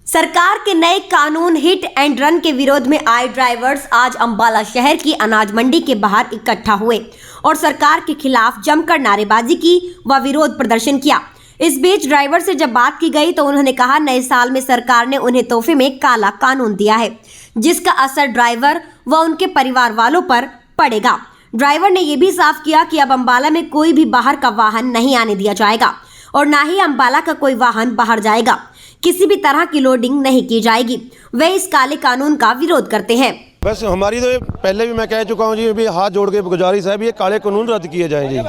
सरकार के नए कानून हिट एंड रन के विरोध में आए ड्राइवर्स आज अंबाला शहर की अनाज मंडी के बाहर इकट्ठा हुए और सरकार के खिलाफ जमकर नारेबाजी की व विरोध प्रदर्शन किया। इस बीच ड्राइवर से जब बात की गई तो उन्होंने कहा, नए साल में सरकार ने उन्हें तोहफे में काला कानून दिया है, जिसका असर ड्राइवर व उनके परिवार वालों पर पड़ेगा। ड्राइवर ने यह भी साफ किया कि अब अंबाला में कोई भी बाहर का वाहन नहीं आने दिया जाएगा और ना ही अंबाला का कोई वाहन बाहर जाएगा। किसी भी तरह की लोडिंग नहीं की जाएगी। वे इस काले कानून का विरोध करते हैं। बस हमारी तो पहले भी मैं कह चुका हूँ जी, अभी हाथ जोड़ के गुजारिश है, भी ये काले कानून रद्द किए जाएं जी।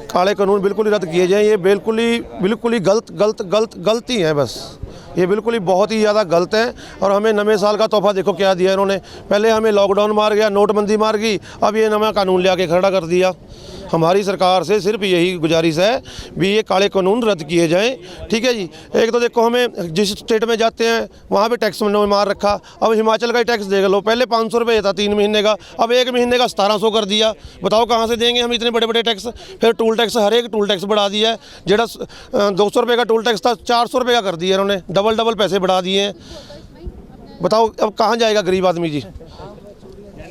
काले कानून बिल्कुल ही रद्द किए जाएं। ये बिल्कुल ही गलती है। बस ये बिल्कुल ही बहुत ही ज़्यादा गलत है। और हमें नवे साल का तोहफा देखो क्या दिया इन्होंने। पहले हमें लॉकडाउन मार गया, नोटबंदी मार गई, अब ये नया कानून ले आके खड़ा कर दिया। हमारी सरकार से सिर्फ यही गुजारिश है भी ये काले कानून रद्द किए जाएं। ठीक है जी। एक तो देखो, हमें जिस स्टेट में जाते हैं वहाँ पे टैक्स में मार रखा। अब हिमाचल का ही टैक्स देख लो, पहले 500 रुपये था 3 महीने का, अब 1 महीने का 1700 कर दिया। बताओ कहाँ से देंगे हम इतने बड़े बड़े टैक्स। फिर टूल टैक्स, हर एक टूल टैक्स बढ़ा दिया है। जेड़ा 200 रुपये का टूल टैक्स था 400 रुपये का कर दिया इन्होंने, डबल पैसे बढ़ा दिए हैं। बताओ अब कहाँ जाएगा गरीब आदमी जी।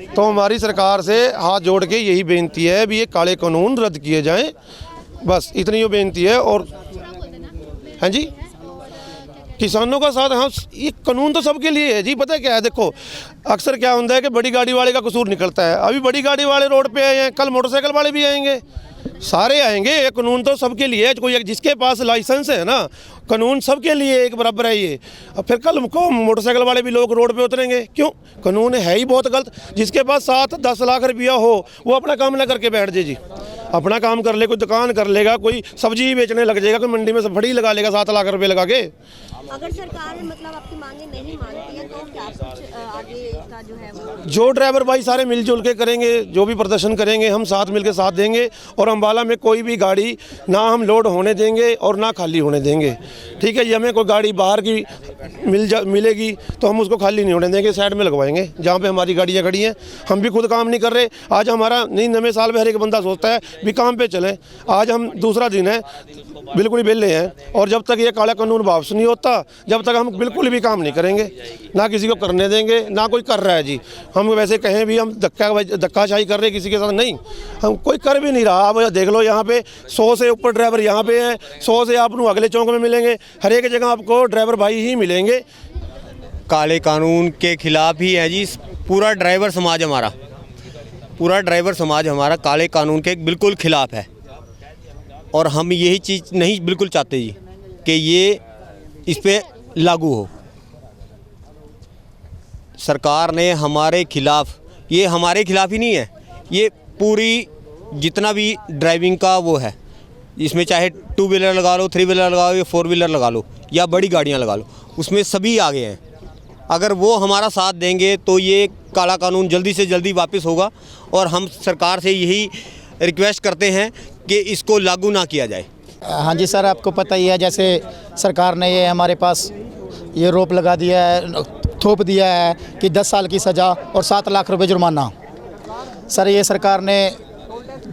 तो हमारी सरकार से हाथ जोड़ के यही बेनती है भी ये काले कानून रद्द किए जाएं। बस इतनी ही बेनती है। और हाँ जी, किसानों का साथ, हाँ ये कानून तो सबके लिए है जी। पता है क्या है, देखो अक्सर क्या होता है कि बड़ी गाड़ी वाले का कसूर निकलता है। अभी बड़ी गाड़ी वाले रोड पे आए हैं, कल मोटरसाइकिल वाले भी आएंगे, सारे आएंगे। ये कानून तो सबके लिए है। कोई जिसके पास लाइसेंस है ना, कानून सबके लिए एक बराबर है ये। अब फिर कल को मोटरसाइकिल वाले भी लोग रोड पे उतरेंगे, क्यों? कानून है ही बहुत गलत। जिसके पास 7-10 लाख रुपया हो वो अपना काम ना करके बैठ जाए जी। अपना काम कर ले, कोई दुकान कर लेगा, कोई सब्जी बेचने लग जाएगा, कोई मंडी में सब्जी लगा लेगा 7 लाख रुपये लगा के। अगर सरकार मतलब आपकी मांगे नहीं मानती है तो क्या कुछ आगे का जो है वो, जो ड्राइवर भाई सारे मिलजुल के करेंगे, जो भी प्रदर्शन करेंगे, हम साथ मिलकर साथ देंगे। और अंबाला में कोई भी गाड़ी ना हम लोड होने देंगे और ना खाली होने देंगे। ठीक है जी। हमें कोई गाड़ी बाहर की मिलेगी तो हम उसको खाली नहीं होने देंगे, साइड में लगवाएंगे जहाँ पे हमारी गाड़ियाँ खड़ी हैं। हम भी खुद काम नहीं कर रहे। आज हमारा नहीं, नवे साल में हर एक बंदा सोचता है भी काम पे चलें। आज हम दूसरा दिन है, बिल्कुल ही बेले हैं। और जब तक ये काला कानून वापस नहीं होता, जब तक हम बिल्कुल भी काम नहीं करेंगे, ना किसी को करने देंगे, ना कोई कर रहा है जी। हम वैसे कहें भी हम धक्काशाही कर रहे किसी के साथ, नहीं, हम कोई कर भी नहीं रहा। अब देख लो यहाँ पे 100 से ऊपर ड्राइवर यहाँ पे हैं। 100 से आप अगले चौक में मिलेंगे, हर एक जगह आपको ड्राइवर भाई ही मिलेंगे। काले कानून के खिलाफ ही है जी पूरा ड्राइवर समाज हमारा। पूरा ड्राइवर समाज हमारा काले कानून के बिल्कुल खिलाफ है। और हम यही चीज़ नहीं बिल्कुल चाहते जी कि ये इस पे लागू हो। सरकार ने हमारे खिलाफ, ये हमारे खिलाफ ही नहीं है, ये पूरी जितना भी ड्राइविंग का वो है, इसमें चाहे 2 व्हीलर लगा लो, 3 व्हीलर लगा लो या 4 व्हीलर लगा लो या बड़ी गाड़ियां लगा लो, उसमें सभी आगे हैं। अगर वो हमारा साथ देंगे तो ये काला कानून जल्दी से जल्दी वापस होगा। और हम सरकार से यही रिक्वेस्ट करते हैं कि इसको लागू ना किया जाए। हाँ जी सर, आपको पता ही है, जैसे सरकार ने ये हमारे पास ये रोप लगा दिया है, थोप दिया है कि 10 साल की सज़ा और 7 लाख रुपए जुर्माना। सर ये सरकार ने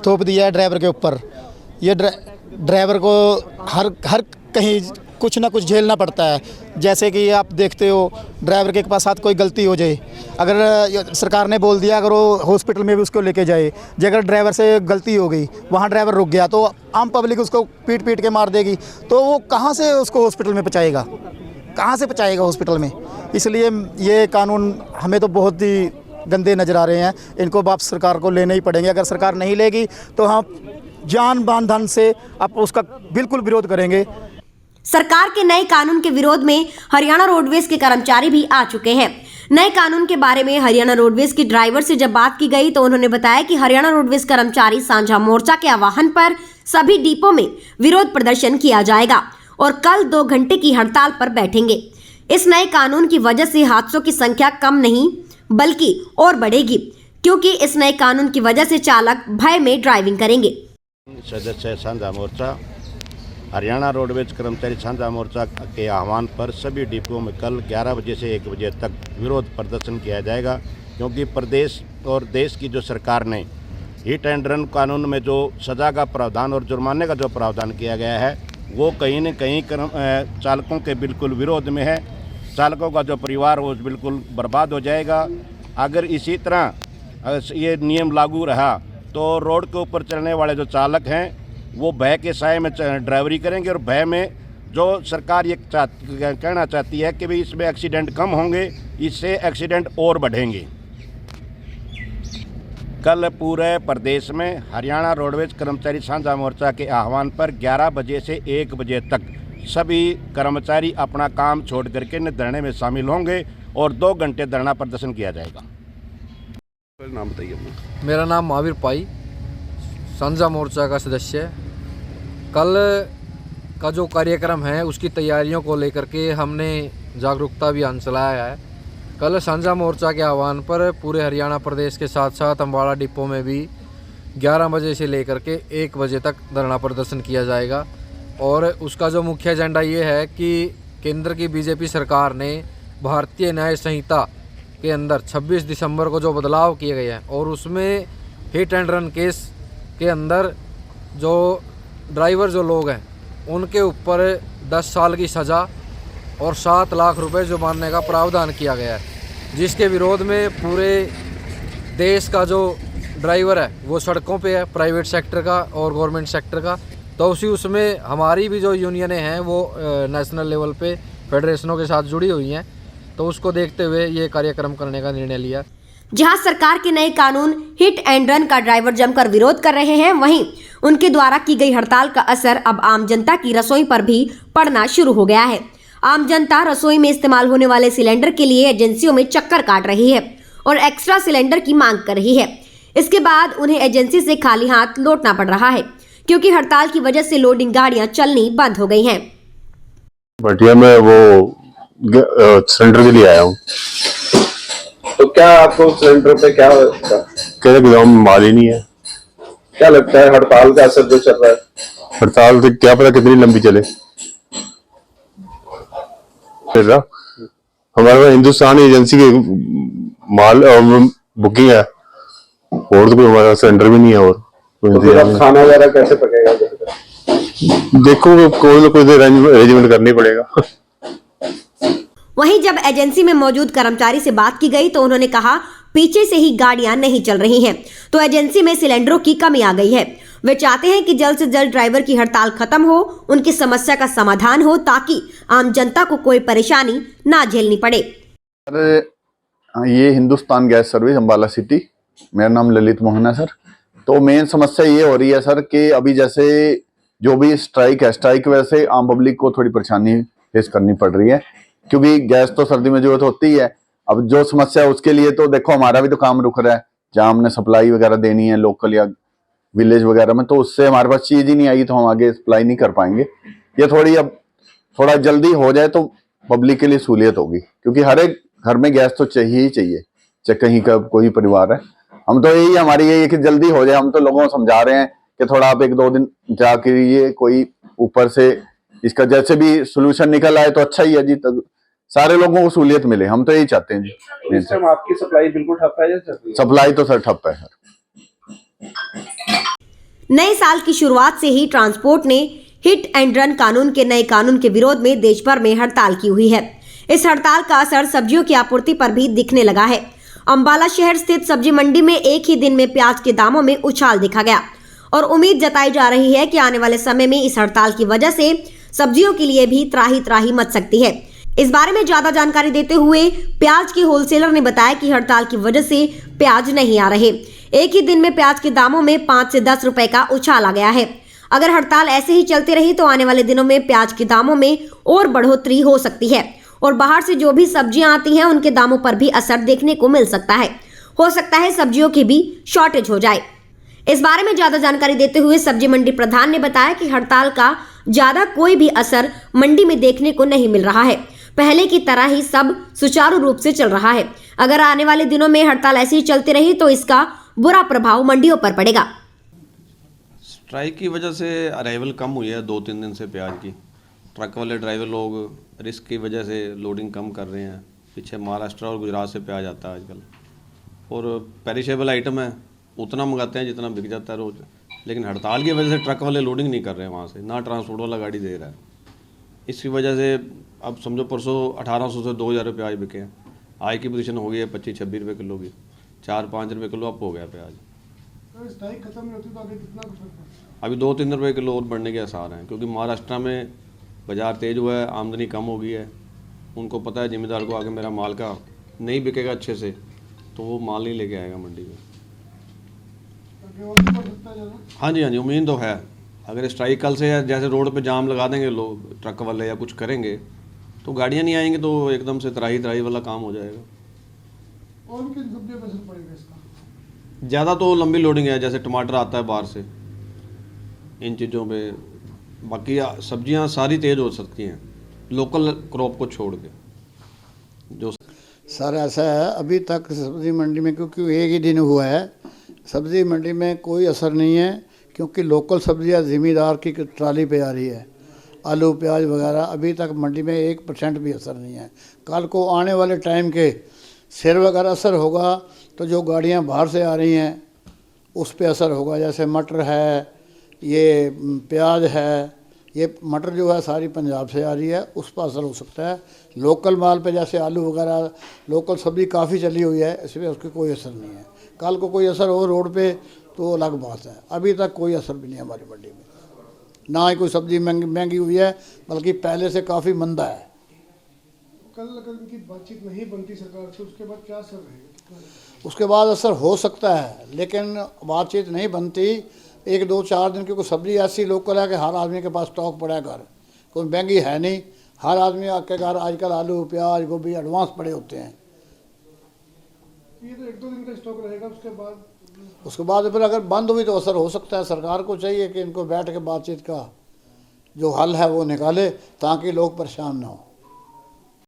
थोप दिया है ड्राइवर के ऊपर। ये ड्राइवर को हर कहीं कुछ ना कुछ झेलना पड़ता है। जैसे कि आप देखते हो, ड्राइवर के पास साथ कोई गलती हो जाए, अगर सरकार ने बोल दिया अगर वो हॉस्पिटल में भी उसको लेके जाए, जो अगर ड्राइवर से गलती हो गई, वहाँ ड्राइवर रुक गया तो आम पब्लिक उसको पीट के मार देगी, तो वो कहाँ से उसको हॉस्पिटल में पहुँचाएगा, कहाँ से पहुँचाएगा हॉस्पिटल में। इसलिए ये कानून हमें तो बहुत ही गंदे नज़र आ रहे हैं। इनको वापस सरकार को लेने ही पड़ेंगे। अगर सरकार नहीं लेगी तो हम जान बान धन से आप उसका बिल्कुल विरोध करेंगे। सरकार के नए कानून के विरोध में हरियाणा रोडवेज के कर्मचारी भी आ चुके हैं। नए कानून के बारे में हरियाणा रोडवेज के ड्राइवर से जब बात की गई तो उन्होंने बताया कि हरियाणा रोडवेज कर्मचारी साझा मोर्चा के आह्वान पर सभी डिपो में विरोध प्रदर्शन किया जाएगा और कल 2 घंटे की हड़ताल पर बैठेंगे। इस नए कानून की वजह से हादसों की संख्या कम नहीं बल्कि और बढ़ेगी, क्योंकि इस नए कानून की वजह से चालक भय में ड्राइविंग करेंगे। सदस्य साझा मोर्चा, हरियाणा रोडवेज कर्मचारी साझा मोर्चा के आह्वान पर सभी डिपो में कल 11 बजे से 1 बजे तक विरोध प्रदर्शन किया जाएगा। क्योंकि प्रदेश और देश की जो सरकार ने हिट एंड रन कानून में जो सज़ा का प्रावधान और जुर्माने का जो प्रावधान किया गया है, वो कहीं न कहीं चालकों के बिल्कुल विरोध में है। चालकों का जो परिवार वो बिल्कुल बर्बाद हो जाएगा। अगर इसी तरह ये नियम लागू रहा तो रोड के ऊपर चलने वाले जो चालक हैं वो भय के साए में ड्राइवरी करेंगे, और भय में जो सरकार ये कहना चाहती है कि भाई इसमें एक्सीडेंट कम होंगे, इससे एक्सीडेंट और बढ़ेंगे। कल पूरे प्रदेश में हरियाणा रोडवेज कर्मचारी साझा मोर्चा के आह्वान पर 11 बजे से 1 बजे तक सभी कर्मचारी अपना काम छोड़ करके धरने में शामिल होंगे और 2 घंटे धरना प्रदर्शन किया जाएगा। नाम बताइए अपना। मेरा नाम महावीर पाई, साझा मोर्चा का सदस्य है। कल का जो कार्यक्रम है उसकी तैयारियों को लेकर के हमने जागरूकता अभियान चलाया है। कल साझा मोर्चा के आह्वान पर पूरे हरियाणा प्रदेश के साथ साथ अम्बाला डिपो में भी 11 बजे से लेकर के 1 बजे तक धरना प्रदर्शन किया जाएगा। और उसका जो मुख्य एजेंडा ये है कि केंद्र की बीजेपी सरकार ने भारतीय न्याय संहिता के अंदर 26 दिसंबर को जो बदलाव किए गए हैं और उसमें हिट एंड रन केस के अंदर जो ड्राइवर जो लोग हैं उनके ऊपर 10 साल की सज़ा और 7 लाख रुपए जुर्माने का प्रावधान किया गया है, जिसके विरोध में पूरे देश का जो ड्राइवर है वो सड़कों पे है, प्राइवेट सेक्टर का और गवर्नमेंट सेक्टर का। तो उसमें हमारी भी जो यूनियनें हैं वो नेशनल लेवल पे फेडरेशनों के साथ जुड़ी हुई हैं, तो उसको देखते हुए ये कार्यक्रम करने का निर्णय लिया। जहां सरकार के नए कानून हिट एंड रन का ड्राइवर जमकर विरोध कर रहे हैं, वहीं उनके द्वारा की गई हड़ताल का असर अब आम जनता की रसोई पर भी पड़ना शुरू हो गया है। आम जनता रसोई में इस्तेमाल होने वाले सिलेंडर के लिए एजेंसियों में चक्कर काट रही है और एक्स्ट्रा सिलेंडर की मांग कर रही है। इसके बाद उन्हें एजेंसी से खाली हाथ लौटना पड़ रहा है, क्योंकि हड़ताल की वजह से लोडिंग गाड़ियां चलनी बंद हो गई हैं। भटिया में वो सिलेंडर के लिए आया हूँ। तो क्या आपको सिलेंडर पे क्या लगता है? कहते गोदाम में माल ही नहीं है। क्या लगता है हड़ताल का असर जो चल रहा है? हड़ताल से क्या पता कितनी लंबी चले। फिर हमारे पास हिंदुस्तान एजेंसी के माल बुकिंग है और तो कोई हमारा सिलेंडर भी नहीं है। और तो फिर अब खाना वगैरह कैसे पकेगा? देखो कोई ना कोई अरेंजमेंट करना ही पड़ेगा। वहीं जब एजेंसी में मौजूद कर्मचारी से बात की गई तो उन्होंने कहा पीछे से ही गाड़ियां नहीं चल रही हैं, तो एजेंसी में सिलेंडरों की कमी आ गई है। वे चाहते हैं कि जल्द से जल्द ड्राइवर की हड़ताल खत्म हो, उनकी समस्या का समाधान हो, ताकि आम जनता को कोई परेशानी ना झेलनी पड़े। सर ये Hindustan gas service Ambala city, मेरा नाम ललित मोहन है सर। तो मेन समस्या ये हो रही है सर कि अभी जैसे जो भी स्ट्राइक है, स्ट्राइक की वजह से आम पब्लिक को थोड़ी परेशानी फेस करनी पड़ रही है, क्योंकि गैस तो सर्दी में जरूरत होती है। अब जो समस्या उसके लिए तो देखो हमारा भी तो काम रुक रहा है, जहाँ हमने सप्लाई वगैरह देनी है लोकल या विलेज वगैरह में, तो उससे हमारे पास चीज़ ही नहीं आई तो हम आगे सप्लाई नहीं कर पाएंगे। ये अब थोड़ा जल्दी हो जाए तो पब्लिक के लिए सहूलियत होगी, क्योंकि हर एक घर में गैस तो चाहिए ही चाहिए, चाहे कहीं का कोई परिवार है। हम तो यही हमारी यही है कि जल्दी हो जाए। हम तो लोगों को समझा रहे हैं कि थोड़ा आप 1-2 दिन जाकर ये कोई ऊपर से इसका जैसे भी सोल्यूशन निकल आए तो अच्छा ही है जी, तब सारे लोगों को सहूलियत मिले। हम तो यही चाहते हैं जी। तो इस टाइम आपकी सप्लाई बिल्कुल ठप है या चल रही है? सप्लाई तो सर ठप है सर। नए साल की शुरुआत से ही ट्रांसपोर्ट ने हिट एंड रन कानून के नए कानून के विरोध में देश भर में हड़ताल की हुई है। इस हड़ताल का असर सब्जियों की आपूर्ति पर भी दिखने लगा है। अम्बाला शहर स्थित सब्जी मंडी में एक ही दिन में प्याज के दामों में उछाल देखा गया और उम्मीद जताई जा रही है कि आने वाले समय में इस हड़ताल की वजह से सब्जियों के लिए भी त्राही त्राही मच सकती है। इस बारे में ज्यादा जानकारी देते हुए प्याज के होलसेलर ने बताया कि हड़ताल की वजह से प्याज नहीं आ रहे। एक ही दिन में प्याज के दामों में 5 से 10 रुपए का उछाल आ गया है। अगर हड़ताल ऐसे ही चलती रही तो आने वाले दिनों में प्याज के दामों में और बढ़ोतरी हो सकती है और बाहर से जो भी सब्जियां आती हैं उनके दामों पर भी असर देखने को मिल सकता है। हो सकता है सब्जियों की भी शॉर्टेज हो जाए। इस बारे में ज्यादा जानकारी देते हुए सब्जी मंडी प्रधान ने बताया कि हड़ताल का ज्यादा कोई भी असर मंडी में देखने को नहीं मिल रहा है। पहले की तरह ही सब सुचारू रूप से चल रहा है। अगर आने वाले दिनों में हड़ताल ऐसी ही चलती रही तो इसका बुरा प्रभाव मंडियों पर पड़ेगा। स्ट्राइक की वजह से अराइवल कम हुई है 2-3 दिन से प्याज की। ट्रक वाले ड्राइवर लोग रिस्क की वजह से लोडिंग कम कर रहे हैं। पीछे महाराष्ट्र और गुजरात से प्याज आता है आजकल, और पेरिशेबल आइटम है, उतना मंगाते हैं जितना बिक जाता है रोज़। लेकिन हड़ताल की वजह से ट्रक वाले लोडिंग नहीं कर रहे हैं वहाँ से, ना ट्रांसपोर्ट वाला गाड़ी दे रहा है। इसकी वजह से अब समझो परसों 1800 से 2000 रुपये प्याज बिके हैं। आज की पोजीशन हो गई है 25-26 रुपये किलो की, 4-5 रुपये किलो अप हो गया प्याज। स्ट्राइक खत्म नहीं होती तो आगे कितना कुछ फर्क पड़ता है? अभी 2-3 रुपये किलो और बढ़ने के आसार हैं, क्योंकि महाराष्ट्र में बाज़ार तेज़ हुआ है, आमदनी कम हो गई है। उनको पता है जिम्मेदार को आगे मेरा माल का नहीं बिकेगा अच्छे से, तो वो माल नहीं लेके आएगा मंडी में। आगे और भी बढ़ सकता है ज़्यादा? हाँ जी, उम्मीद तो है। अगर स्ट्राइक कल से जैसे रोड पे जाम लगा देंगे लोग, ट्रक वाले या कुछ करेंगे, तो गाड़ियाँ नहीं आएंगी, तो एकदम से तराही वाला काम हो जाएगा। और भी किन सब्जियों पर असर पड़ेगा इसका? ज़्यादा तो लंबी लोडिंग है, जैसे टमाटर आता है बाहर से, इन चीज़ों पे। बाकी सब्जियां सारी तेज़ हो सकती हैं, लोकल क्रॉप को छोड़ के। जो सर ऐसा है, अभी तक सब्ज़ी मंडी में क्योंकि एक ही दिन हुआ है, सब्ज़ी मंडी में कोई असर नहीं है, क्योंकि लोकल सब्जियां ज़मींदार की ट्राली पे आ रही है। आलू प्याज वगैरह अभी तक मंडी में 1% भी असर नहीं है। कल को आने वाले टाइम के शेर वगैरह असर होगा, तो जो गाड़ियां बाहर से आ रही हैं उस पे असर होगा। जैसे मटर है, ये प्याज है, ये मटर जो है सारी पंजाब से आ रही है, उस पर असर हो सकता है। लोकल माल पे जैसे आलू वगैरह, लोकल सब्ज़ी काफ़ी चली हुई है, इसमें उसकी कोई असर नहीं है। कल को कोई असर हो रोड पे तो अलग बात है। अभी तक कोई असर भी नहीं है हमारी मंडी में, ना ही कोई सब्ज़ी महंगी हुई है, बल्कि पहले से काफ़ी मंदा है। कल अगर इनकी बातचीत नहीं बनती सरकार से, उसके बाद क्या असर रहेगा? उसके बाद असर हो सकता है, लेकिन बातचीत नहीं बनती 1-2-4 दिन, क्योंकि सब्ज़ी ऐसी लोकल है कि हर आदमी के पास स्टॉक पड़ा है घर, कोई महंगी है नहीं। हर आदमी के घर आजकल आलू प्याज गोभी एडवांस पड़े होते हैं। ये तो 1-2 दिन का स्टॉक रहेगा, उसके बाद फिर अगर बंद हुई तो असर हो सकता है। सरकार को चाहिए कि इनको बैठ के बातचीत का जो हल है वो निकाले, ताकि लोग परेशान ना हो।